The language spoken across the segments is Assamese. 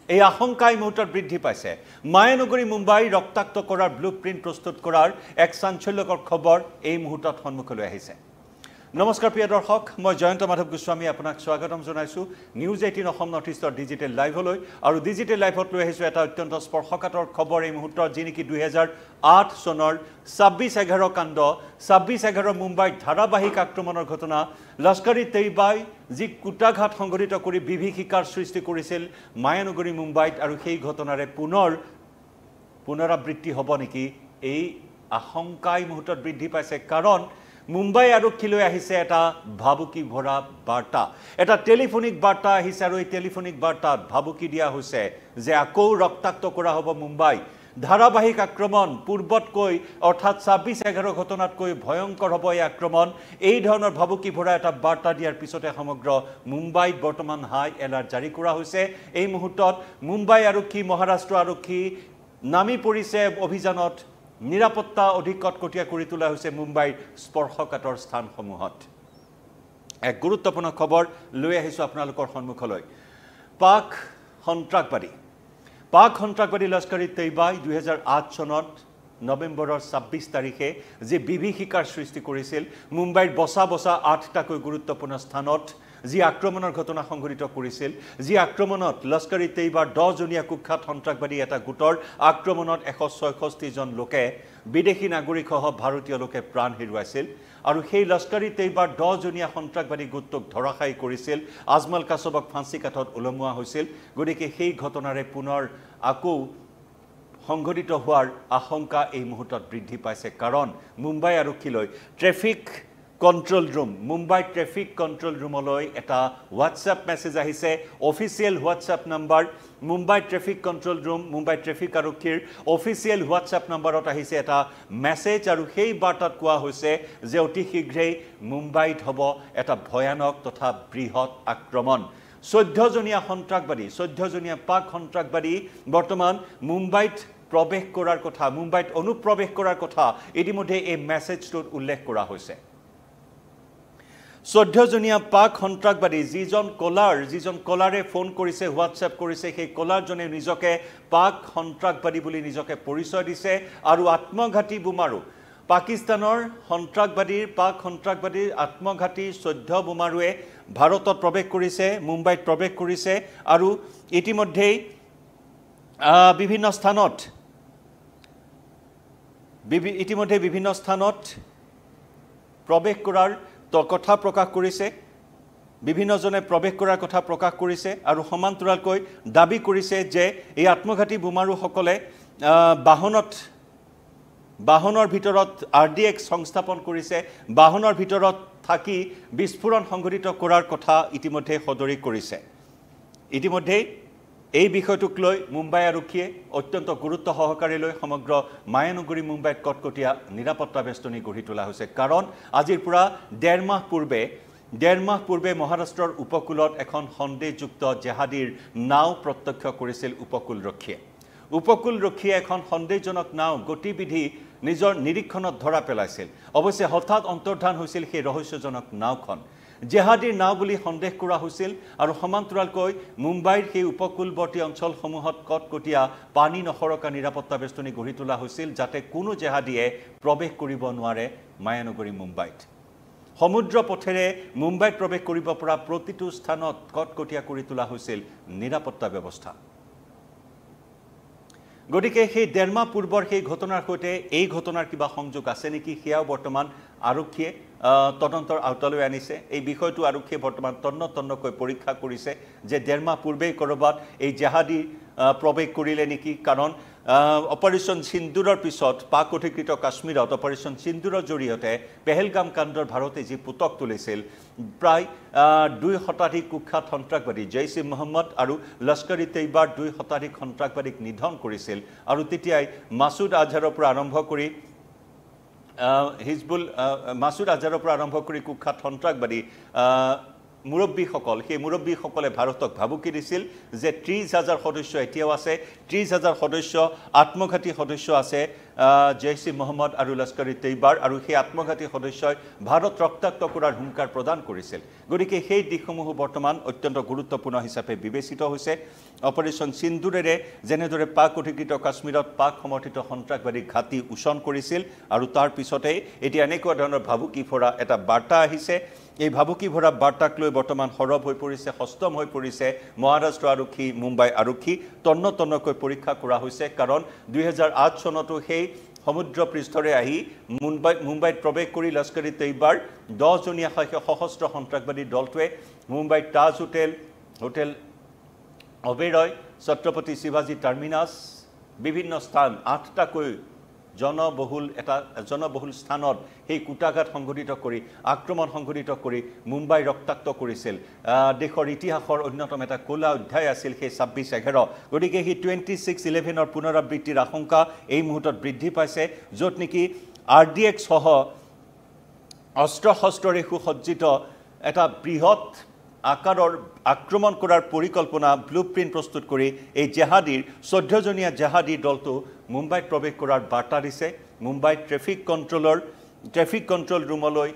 এই আশংকা এই মুহূৰ্তত বৃদ্ধি পাইছে মায়ানগৰী মুম্বাই ৰক্তাক্ত কৰাৰ ব্লুপ্ৰিণ্ট প্ৰস্তুত কৰাৰ এক চাঞ্চল্যকৰ খবৰ এই মুহূৰ্তত সন্মুখলৈ আহিছে নমস্কাৰ প্ৰিয় দৰ্শক মই জয়ন্ত মাধৱ গোস্বামী আপোনাক স্বাগতম জনাইছো নিউজ 18 অসম নৰ্থ ইষ্টৰ ডিজিটেল লাইভলৈ আৰু ডিজিটেল লাইভত লৈ আহিছো এটা অত্যন্ত স্পৰ্শকাতৰ খবৰ এই মুহূৰ্তত যি নেকি 2008 চনৰ 26/11 কাণ্ড 26/11 মুম্বাইত ধাৰাবাহিক আক্ৰমণৰ ঘটনা লস্কৰী তৈবাই যি কুটাঘাত সংঘটিত কৰি বিভীষিকাৰ সৃষ্টি কৰিছিল মায়ানগৰী মুম্বাইত আৰু সেই ঘটনাৰে পুনৰাবৃত্তি হ'ব নেকি এই আশংকাই মুহূৰ্তত বৃদ্ধি পাইছে কাৰণ মুম্বাই আৰক্ষীলৈ আহিছে এটা ভাবুকি ভৰা বাৰ্তা এটা টেলিফোনিক বাৰ্তা আহিছে আৰু এই টেলিফোনিক বাৰ্তাত ভাবুকি দিয়া হৈছে যে আকৌ ৰক্তাক্ত কৰা হ'ব মুম্বাই ধাৰাবাহিক আক্ৰমণ পূৰ্বতকৈ অৰ্থাৎ 26/11 ঘটনাতকৈ ভয়ংকৰ হ'ব এই আক্ৰমণ এই ধৰণৰ ভাবুকি ভৰা এটা বাৰ্তা দিয়াৰ পিছতে সমগ্ৰ মুম্বাইত বৰ্তমান হাই এলাৰ্ট জাৰি কৰা হৈছে এই মুহূৰ্তত মুম্বাই আৰক্ষী মহাৰাষ্ট্ৰ আৰক্ষী নামি পৰিছে অভিযানত নিৰাপত্তা অধিক কটকটীয়া কৰি তোলা হৈছে মুম্বাইৰ স্পৰ্শকাতৰ স্থানসমূহত এক গুৰুত্বপূৰ্ণ খবৰ লৈ আহিছো আপোনালোকৰ সন্মুখলৈ পাক সন্ত্ৰাসবাদী লস্কৰী তৈবাই 2008 চনত নৱেম্বৰৰ 26 তাৰিখে যে বিভীষিকাৰ সৃষ্টি কৰিছিল মুম্বাইৰ বসা 8টাকৈ গুৰুত্বপূৰ্ণ স্থানত যি আক্ৰমণৰ ঘটনা সংঘটিত কৰিছিল যি আক্ৰমণত লস্কৰী তৈবাৰ 10 জনীয়া কুখ্যাত সন্ত্ৰাসবাদী এটা গোটৰ আক্ৰমণত 166 জন লোকে বিদেশী নাগৰিকসহ ভাৰতীয় লোকে প্ৰাণ হেৰুৱাইছিল আৰু সেই লস্কৰী তৈবাৰ 10 জনীয়া সন্ত্ৰাসবাদী গোটক ধৰাশায়ী কৰিছিল আজমল কাছবক ফাঁসী কাঠত ওলমোৱা হৈছিল গতিকে সেই ঘটনাৰে পুনৰ আকৌ সংঘটিত হোৱাৰ আশংকা এই মুহূৰ্তত বৃদ্ধি পাইছে কাৰণ মুম্বাই আৰক্ষীলৈ মুম্বাই ট্ৰেফিক কন্ট্ৰোল ৰুমলৈ এটা হোৱাটছএপ মেছেজ আহিছে official WhatsApp number Mumbai traffic control room Mumbai traffic আৰক্ষীৰ অফিচিয়েল হোৱাটছএপ নম্বৰত আহিছে এটা মেছেজ আৰু সেই বাৰ্তাত কোৱা হৈছে যে অতি শীঘ্ৰেই মুম্বাইত হ'ব এটা ভয়ানক তথা বৃহৎ আক্ৰমণ 14 জনীয়া পাক সন্ত্ৰাসবাদী বৰ্তমান মুম্বাইত প্ৰৱেশ কৰাৰ কথা মুম্বাইত অনুপ্ৰৱেশ কৰাৰ কথা ইতিমধ্যে এই মেছেজটোত উল্লেখ কৰা হৈছে 14 জনীয়া পাক সন্ত্ৰাসবাদী যিজন কলাৰে ফোন কৰিছে হোৱাটছএপ কৰিছে সেই কলাৰজনে নিজকে পাক সন্ত্ৰাসবাদী বুলি নিজকে পৰিচয় দিছে আৰু আত্মঘাতী বোমাৰু পাকিস্তানৰ পাক সন্ত্ৰাসবাদীৰ আত্মঘাতী 14 বোমাৰুৱে ভাৰতত প্ৰৱেশ কৰিছে মুম্বাইত প্ৰৱেশ কৰিছে আৰু ইতিমধ্যে বিভিন্ন স্থানত প্ৰৱেশ কৰাৰ কথা প্ৰকাশ কৰিছে বিভিন্নজনে প্ৰৱেশ কৰাৰ কথা প্ৰকাশ কৰিছে আৰু সমান্তৰালকৈ দাবী কৰিছে যে এই আত্মঘাতী বোমাৰুসকলে বাহনৰ ভিতৰত RDX সংস্থাপন কৰিছে বাহনৰ ভিতৰত থাকি বিস্ফোৰণ সংঘটিত কৰাৰ কথা ইতিমধ্যে সদৰি কৰিছে ইতিমধ্যে এই বিষয়টোক লৈ মুম্বাই আৰক্ষীয়ে অত্যন্ত গুৰুত্ব সহকাৰে লৈ সমগ্ৰ মায়ানগৰী মুম্বাইত কটকটীয়া নিৰাপত্তা বেষ্টনী গঢ়ি তোলা হৈছে কাৰণ আজিৰ পৰা 1.5 মাহ পূৰ্বে মহাৰাষ্ট্ৰৰ উপকূলত এখন সন্দেহযুক্ত জেহাদীৰ নাও প্ৰত্যক্ষ কৰিছিল উপকূলৰক্ষীয়ে এখন সন্দেহজনক নাও গতিবিধি নিজৰ নিৰীক্ষণত ধৰা পেলাইছিল অৱশ্যে হঠাৎ অন্তৰ্ধান হৈছিল সেই ৰহস্যজনক নাওখন জেহাদীৰ নাও বুলি সন্দেহ কৰা হৈছিল আৰু সমান্তৰালকৈ মুম্বাইৰ সেই উপকূলৱৰ্তী অঞ্চলসমূহত কটকটীয়া পানী নসৰকা নিৰাপত্তা বেষ্টনী গঢ়ি তোলা হৈছিল যাতে কোনো জেহাদীয়ে প্ৰৱেশ কৰিব নোৱাৰে মায়ানগৰী মুম্বাইত সমুদ্ৰ পথেৰে মুম্বাইত প্ৰৱেশ কৰিব পৰা প্ৰতিটো স্থানত কটকটীয়া কৰি তোলা হৈছিল নিৰাপত্তা ব্যৱস্থা গতিকে সেই 1.5 মাহ পূৰ্বৰ সেই ঘটনাৰ সৈতে এই ঘটনাৰ কিবা সংযোগ আছে নেকি সেয়াও বৰ্তমান আৰক্ষীয়ে তদন্তৰ আওতালৈ আনিছে এই বিষয়টো আৰক্ষীয়ে বৰ্তমান তন্নকৈ পৰীক্ষা কৰিছে যে 1.5 মাহ পূৰ্বে কৰবাত এই জেহাদী প্ৰৱেশ কৰিলে নেকি কাৰণ অপাৰেশ্যন সিন্দুৰৰ পিছত পাক অধিকৃত কাশ্মীৰত অপাৰেশ্যন সিন্দুৰৰ জৰিয়তে পেহেলগাম কাণ্ডৰ ভাৰতে যি পুতক তুলিছিল প্ৰায় 2 শতাধিক কুখ্যাত সন্ত্ৰাসবাদী জৈশ ই মোহাম্মদ আৰু লস্কৰী তৈবাৰ 2 শতাধিক সন্ত্ৰাসবাদীক নিধন কৰিছিল আৰু তেতিয়াই মাসুদ আজহাৰৰ পৰা আৰম্ভ কৰি মাসুদ আজহাৰৰ পৰা আৰম্ভ কৰি কুখ্যাত সন্ত্ৰাসবাদী মুৰব্বীসকলে ভাৰতক ভাবুকি দিছিল যে 30,000 সদস্য এতিয়াও আছে 30,000 সদস্য আত্মঘাতী সদস্য আছে জেইছ ই মহম্মদ আৰু লস্কৰী তৈয়বাৰ আৰু সেই আত্মঘাতী সদস্যই ভাৰত ৰক্তাক্ত কৰাৰ হুংকাৰ প্ৰদান কৰিছিল গতিকে সেই দিশসমূহ বৰ্তমান অত্যন্ত গুৰুত্বপূৰ্ণ হিচাপে বিবেচিত হৈছে অপাৰেশ্যন সিন্দুৰেৰে যেনেদৰে পাক অধিকৃত কাশ্মীৰত পাক সমৰ্থিত সন্ত্ৰাসবাদী ঘাটি উচন কৰিছিল আৰু তাৰ পিছতে এতিয়া এনেকুৱা ধৰণৰ ভাবুকি ভৰা এটা বাৰ্তা আহিছে এই ভাবুকি ভৰা বাৰ্তাক লৈ বৰ্তমান সৰব হৈ পৰিছে হস্তম হৈ পৰিছে মহাৰাষ্ট্ৰ আৰক্ষী মুম্বাই আৰক্ষী তন্নকৈ পৰীক্ষা কৰা হৈছে কাৰণ 2008 চনতো সেই সমুদ্ৰ পৃষ্ঠৰে আহি মুম্বাইত প্ৰৱেশ কৰি লস্কৰী তৈয়বাৰ 10 জনীয়া সশস্ত্ৰ সন্ত্ৰাসবাদী দলটোৱে মুম্বাইত তাজ হোটেল অবেৰয় ছত্ৰপতি শিৱাজী টাৰ্মিনাছ বিভিন্ন স্থান 8টাকৈ জনবহুল স্থানত সেই কুটাঘাত সংঘটিত কৰি আক্ৰমণ সংঘটিত কৰি মুম্বাই ৰক্তাক্ত কৰিছিল দেশৰ ইতিহাসৰ অন্যতম এটা কোলা অধ্যায় আছিল সেই 26/11 গতিকে সেই 26/11 পুনৰাবৃত্তিৰ আশংকা এই মুহূৰ্তত বৃদ্ধি পাইছে য'ত নেকি RDX সহ অস্ত্ৰ-শস্ত্ৰৰে সুসজ্জিত এটা বৃহৎ আকাৰৰ আক্ৰমণ কৰাৰ পৰিকল্পনা ব্লুপ্ৰিন্ট প্ৰস্তুত কৰি এই জেহাদীৰ 14 জনীয়া জেহাদী দলটো মুম্বাইত প্ৰৱেশ কৰাৰ বাৰ্তা দিছে মুম্বাই ট্ৰেফিক কন্ট্ৰল ৰুমলৈ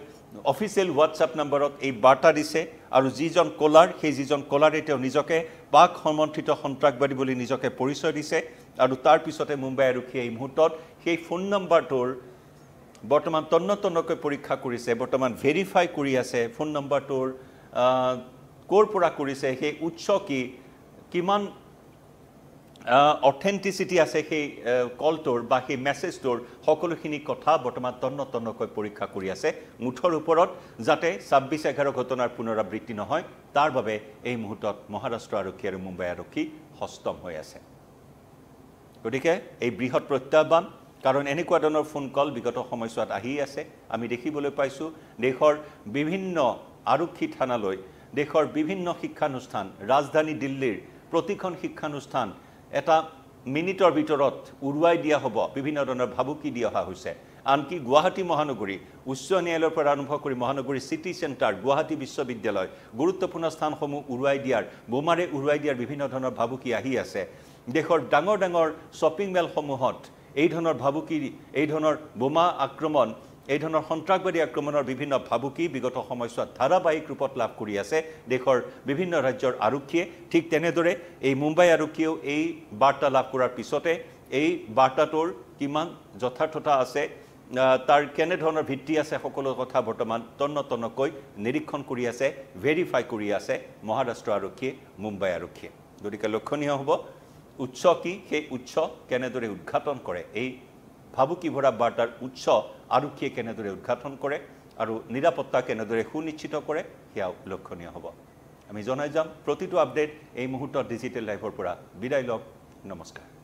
অফিচিয়েল হোৱাটছআপ নম্বৰত এই বাৰ্তা দিছে আৰু যিজন কলাৰে তেওঁ নিজকে পাক সমৰ্থিত সন্ত্ৰাসবাদী বুলি নিজকে পৰিচয় দিছে আৰু তাৰ পিছতে মুম্বাই আৰক্ষীয়ে এই মুহূৰ্তত সেই ফোন নম্বৰটোৰ বৰ্তমান তন্নকৈ পৰীক্ষা কৰিছে বৰ্তমান ভেৰিফাই কৰি আছে ফোন নম্বৰটোৰ কোৰ পৰা কৰিছে সেই উৎস কি কিমান অথেন্টিসিটি আছে সেই কলটোৰ বা সেই মেছেজটোৰ সকলোখিনি কথা বৰ্তমান তন্নকৈ পৰীক্ষা কৰি আছে মুঠৰ ওপৰত যাতে 26/11 ঘটনাৰ পুনৰাবৃত্তি নহয় তাৰ বাবে এই মুহূৰ্তত মহাৰাষ্ট্ৰ আৰক্ষী আৰু মুম্বাই আৰক্ষী হস্তম হৈ আছে গতিকে এই বৃহৎ প্ৰত্যাহ্বান কাৰণ এনেকুৱা ধৰণৰ ফোন কল বিগত সময়ছোৱাত আহি আছে আমি দেখিবলৈ পাইছো দেশৰ বিভিন্ন আৰক্ষী থানালৈ দেশৰ বিভিন্ন শিক্ষানুষ্ঠান ৰাজধানী দিল্লীৰ প্ৰতিখন শিক্ষানুষ্ঠান এটা মিনিটৰ ভিতৰত উৰুৱাই দিয়া হ'ব বিভিন্ন ধৰণৰ ভাবুকি দিয়া হৈছে আনকি গুৱাহাটী মহানগৰী উচ্চ ন্যায়ালয়ৰ পৰা আৰম্ভ কৰি মহানগৰী সিটি চেণ্টাৰ গুৱাহাটী বিশ্ববিদ্যালয় গুৰুত্বপূৰ্ণ স্থানসমূহ বোমাৰে উৰুৱাই দিয়াৰ বিভিন্ন ধৰণৰ ভাবুকি আহি আছে দেশৰ ডাঙৰ শ্বপিং মেলসমূহত এই ধৰণৰ ভাবুকি এই ধৰণৰ বোমা আক্ৰমণ এই ধৰণৰ সন্ত্ৰাসবাদী আক্ৰমণৰ বিভিন্ন ভাবুকি বিগত সময়ছোৱাত ধাৰাবাহিক ৰূপত লাভ কৰি আছে দেশৰ বিভিন্ন ৰাজ্যৰ আৰক্ষীয়ে ঠিক তেনেদৰে এই মুম্বাই আৰক্ষীয়েও এই বাৰ্তা লাভ কৰাৰ পিছতে এই বাৰ্তাটোৰ কিমান যথাৰ্থতা আছে তাৰ কেনে ধৰণৰ ভিত্তি আছে সকলো কথা বৰ্তমান তন্নকৈ নিৰীক্ষণ কৰি আছে ভেৰিফাই কৰি আছে মহাৰাষ্ট্ৰ আৰক্ষীয়ে মুম্বাই আৰক্ষীয়ে গতিকে লক্ষণীয় হ'ব উৎস কি সেই উৎস কেনেদৰে উদ্ঘাটন কৰে এই ভাবুকি ভৰা বাৰ্তাৰ উৎস আৰক্ষীয়ে কেনেদৰে উদ্ঘাটন কৰে আৰু নিৰাপত্তা কেনেদৰে সুনিশ্চিত কৰে সেয়াও লক্ষণীয় হ'ব আমি জনাই যাম প্ৰতিটো আপডেট এই মুহূৰ্তত ডিজিটেল লাইভৰ পৰা বিদায় লওক নমস্কাৰ